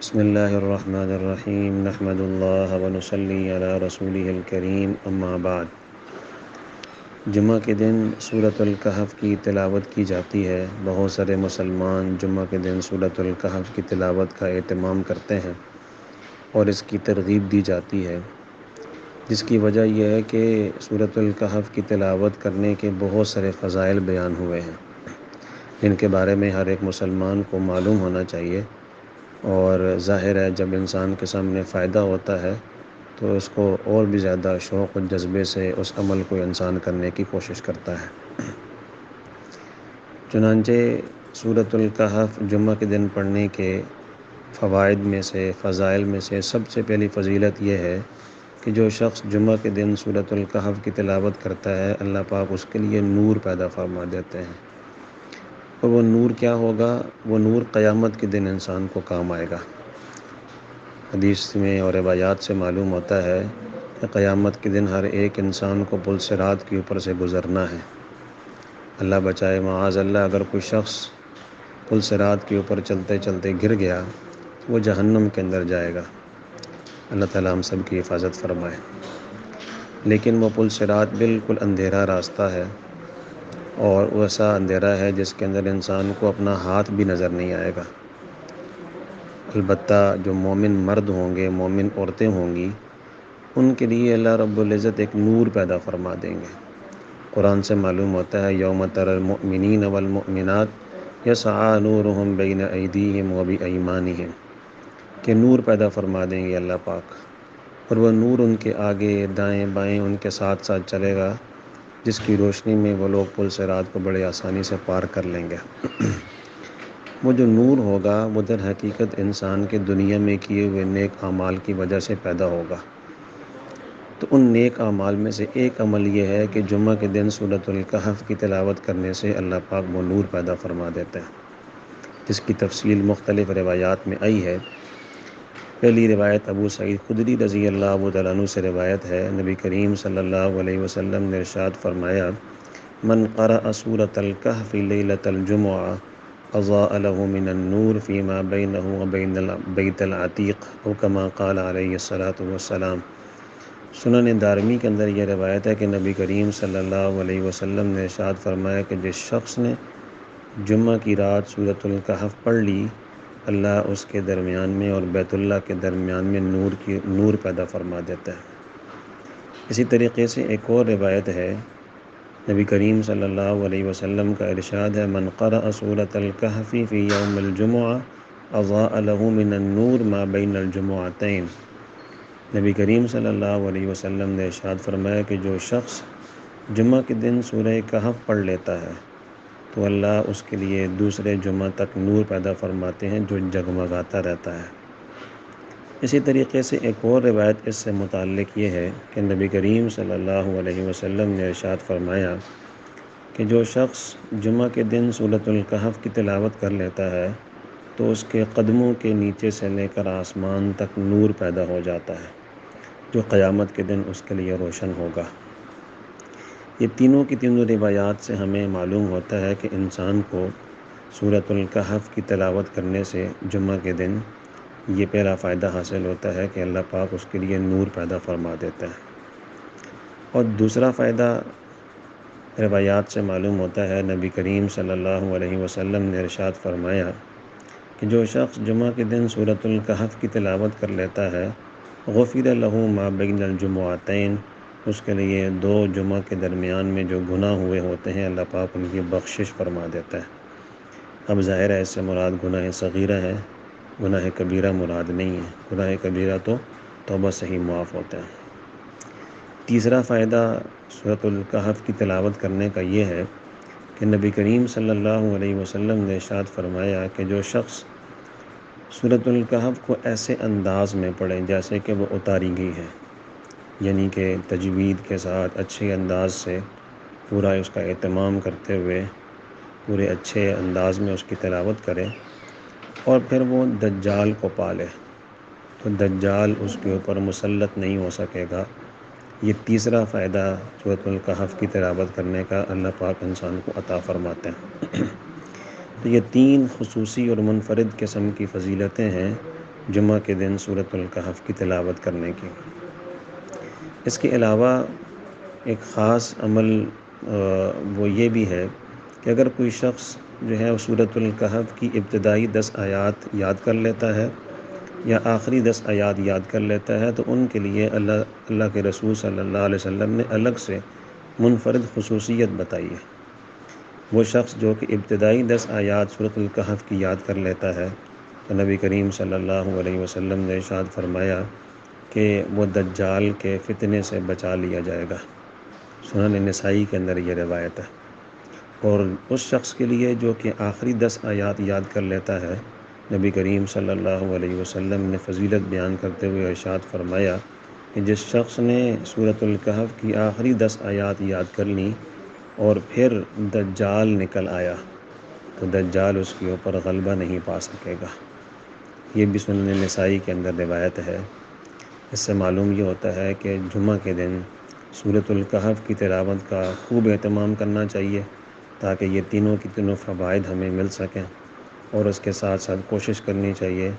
بسم اللہ الرحمن الرحیم نحمد اللہ ونصلی علی رسولہ الکریم اما بعد۔ جمعہ کے دن سورۃ الکہف کی تلاوت کی جاتی ہے۔ بہت سارے مسلمان جمعہ کے دن سورۃ الکہف کی تلاوت کا اہتمام کرتے ہیں اور اس کی ترغیب دی جاتی ہے، جس کی وجہ یہ ہے کہ سورۃ الکہف کی تلاوت کرنے کے بہت سارے فضائل بیان ہوئے ہیں، جن کے بارے میں ہر ایک مسلمان کو معلوم ہونا چاہیے۔ اور ظاہر ہے جب انسان کے سامنے فائدہ ہوتا ہے تو اس کو اور بھی زیادہ شوق و جذبے سے اس عمل کو انسان کرنے کی کوشش کرتا ہے۔ چنانچہ سورۃ الکہف جمعہ کے دن پڑھنے کے فوائد میں سے، فضائل میں سے سب سے پہلی فضیلت یہ ہے کہ جو شخص جمعہ کے دن سورۃ الکہف کی تلاوت کرتا ہے، اللہ پاک اس کے لیے نور پیدا فرما دیتے ہیں۔ اور وہ نور کیا ہوگا؟ وہ نور قیامت کے دن انسان کو کام آئے گا۔ حدیث میں اور روایات سے معلوم ہوتا ہے کہ قیامت کے دن ہر ایک انسان کو پل صراط کے اوپر سے گزرنا ہے۔ اللہ بچائے معاذ اللہ، اگر کوئی شخص پل صراط کے اوپر چلتے چلتے گر گیا تو وہ جہنم کے اندر جائے گا۔ اللہ تعالیٰ ہم سب کی حفاظت فرمائے۔ لیکن وہ پل صراط بالکل اندھیرا راستہ ہے، اور ایسا اندھیرا ہے جس کے اندر انسان کو اپنا ہاتھ بھی نظر نہیں آئے گا۔ البتہ جو مومن مرد ہوں گے، مومن عورتیں ہوں گی، ان کے لیے اللہ رب العزت ایک نور پیدا فرما دیں گے۔ قرآن سے معلوم ہوتا ہے یوم تری المؤمنین والمؤمنات یسعی نورہم بین ایدیہم وبایمانہم، کہ نور پیدا فرما دیں گے اللہ پاک، اور وہ نور ان کے آگے دائیں بائیں ان کے ساتھ ساتھ چلے گا، جس کی روشنی میں وہ لوگ پل صراط کو بڑے آسانی سے پار کر لیں گے۔ وہ جو نور ہوگا وہ در حقیقت انسان کے دنیا میں کیے ہوئے نیک اعمال کی وجہ سے پیدا ہوگا۔ تو ان نیک اعمال میں سے ایک عمل یہ ہے کہ جمعہ کے دن سورۃ الکہف کی تلاوت کرنے سے اللہ پاک وہ نور پیدا فرما دیتے ہیں، جس کی تفصیل مختلف روایات میں آئی ہے۔ پہلی روایت ابو سعید خدری رضی اللہ تعالیٰ عنہ سے روایت ہے، نبی کریم صلی اللہ علیہ وسلم نے ارشاد فرمایا، من قرأ سورۃ الکہف لیلۃ الجمعہ اضاء له من النور فيما بينه وبين البيت العتیق او کما قال علیہ الصلاۃ والسلام۔ سنن دارمی کے اندر یہ روایت ہے کہ نبی کریم صلی اللہ علیہ وسلم نے ارشاد فرمایا کہ جس شخص نے جمعہ کی رات سورۃ الکہف پڑھ لی، اللہ اس کے درمیان میں اور بیت اللہ کے درمیان میں نور پیدا فرما دیتا ہے۔ اسی طریقے سے ایک اور روایت ہے، نبی کریم صلی اللہ علیہ وسلم کا ارشاد ہے، من قرأ سورۃ الکہف فی یوم الجمعہ اضاء له من النور ما بین الجمعتین۔ نبی کریم صلی اللہ علیہ وسلم نے ارشاد فرمایا کہ جو شخص جمعہ کے دن سورہ کہف پڑھ لیتا ہے تو اللہ اس کے لیے دوسرے جمعہ تک نور پیدا فرماتے ہیں جو جگمگاتا رہتا ہے۔ اسی طریقے سے ایک اور روایت اس سے متعلق یہ ہے کہ نبی کریم صلی اللہ علیہ وسلم نے ارشاد فرمایا کہ جو شخص جمعہ کے دن سورۃ الکہف کی تلاوت کر لیتا ہے تو اس کے قدموں کے نیچے سے لے کر آسمان تک نور پیدا ہو جاتا ہے، جو قیامت کے دن اس کے لیے روشن ہوگا۔ یہ تینوں کی تینوں روایات سے ہمیں معلوم ہوتا ہے کہ انسان کو سورۃ الکہف کی تلاوت کرنے سے جمعہ کے دن یہ پہلا فائدہ حاصل ہوتا ہے کہ اللہ پاک اس کے لیے نور پیدا فرما دیتا ہے۔ اور دوسرا فائدہ روایات سے معلوم ہوتا ہے، نبی کریم صلی اللہ علیہ وسلم نے ارشاد فرمایا کہ جو شخص جمعہ کے دن سورۃ الکہف کی تلاوت کر لیتا ہے، غفر له ما بین الجمعتین، اس کے لیے دو جمعہ کے درمیان میں جو گناہ ہوئے ہوتے ہیں اللہ پاک ان کی بخشش فرما دیتا ہے۔ اب ظاہر ہے اس سے مراد گناہ صغیرہ ہے، گناہ کبیرہ مراد نہیں ہے۔ گناہ کبیرہ تو توبہ سے ہی معاف ہوتا ہے۔ تیسرا فائدہ سورۃ الکہف کی تلاوت کرنے کا یہ ہے کہ نبی کریم صلی اللہ علیہ وسلم نے ارشاد فرمایا کہ جو شخص سورۃ الکہف کو ایسے انداز میں پڑھے جیسے کہ وہ اتاری گئی ہے، یعنی کہ تجوید کے ساتھ اچھے انداز سے پورا اس کا اہتمام کرتے ہوئے پورے اچھے انداز میں اس کی تلاوت کرے، اور پھر وہ دجال کو پالے تو دجال اس کے اوپر مسلط نہیں ہو سکے گا۔ یہ تیسرا فائدہ سورۃ الکہف کی تلاوت کرنے کا اللہ پاک انسان کو عطا فرماتے ہیں۔ تو یہ تین خصوصی اور منفرد قسم کی فضیلتیں ہیں جمعہ کے دن سورۃ الکہف کی تلاوت کرنے کی۔ اس کے علاوہ ایک خاص عمل وہ یہ بھی ہے کہ اگر کوئی شخص جو ہے سورۃ الکہف کی ابتدائی 10 آیات یاد کر لیتا ہے یا آخری 10 آیات یاد کر لیتا ہے تو ان کے لیے اللہ کے رسول صلی اللہ علیہ وسلم نے الگ سے منفرد خصوصیت بتائی ہے۔ وہ شخص جو کہ ابتدائی 10 آیات سورۃ الکہف کی یاد کر لیتا ہے تو نبی کریم صلی اللہ علیہ وسلم نے ارشاد فرمایا کہ وہ دجال کے فتنے سے بچا لیا جائے گا۔ سنن نسائی کے اندر یہ روایت ہے۔ اور اس شخص کے لیے جو کہ آخری 10 آیات یاد کر لیتا ہے، نبی کریم صلی اللہ علیہ وسلم نے فضیلت بیان کرتے ہوئے ارشاد فرمایا کہ جس شخص نے سورۃ الکہف کی آخری 10 آیات یاد کر لیں اور پھر دجال نکل آیا تو دجال اس کے اوپر غلبہ نہیں پا سکے گا۔ یہ بھی سنن نسائی کے اندر روایت ہے۔ اس سے معلوم یہ ہوتا ہے کہ جمعہ کے دن سورۃ الکہف کی تلاوت کا خوب اہتمام کرنا چاہیے تاکہ یہ تینوں کی تینوں فوائد ہمیں مل سکیں، اور اس کے ساتھ ساتھ کوشش کرنی چاہیے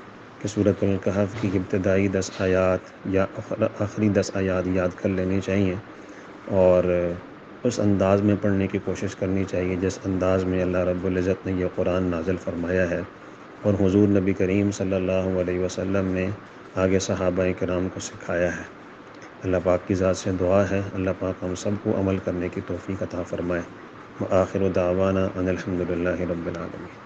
کہ سورۃ الکہف کی ابتدائی 10 آیات یا آخری 10 آیات یاد کر لینی چاہیے، اور اس انداز میں پڑھنے کی کوشش کرنی چاہیے جس انداز میں اللہ رب العزت نے یہ قرآن نازل فرمایا ہے اور حضور نبی کریم صلی اللہ علیہ وسلم نے آگے صحابہ کرام کو سکھایا ہے۔ اللہ پاک کی ذات سے دعا ہے اللہ پاک ہم سب کو عمل کرنے کی توفیق عطا فرمائے۔ وآخر دعوانا ان الحمد للہ رب العالمین۔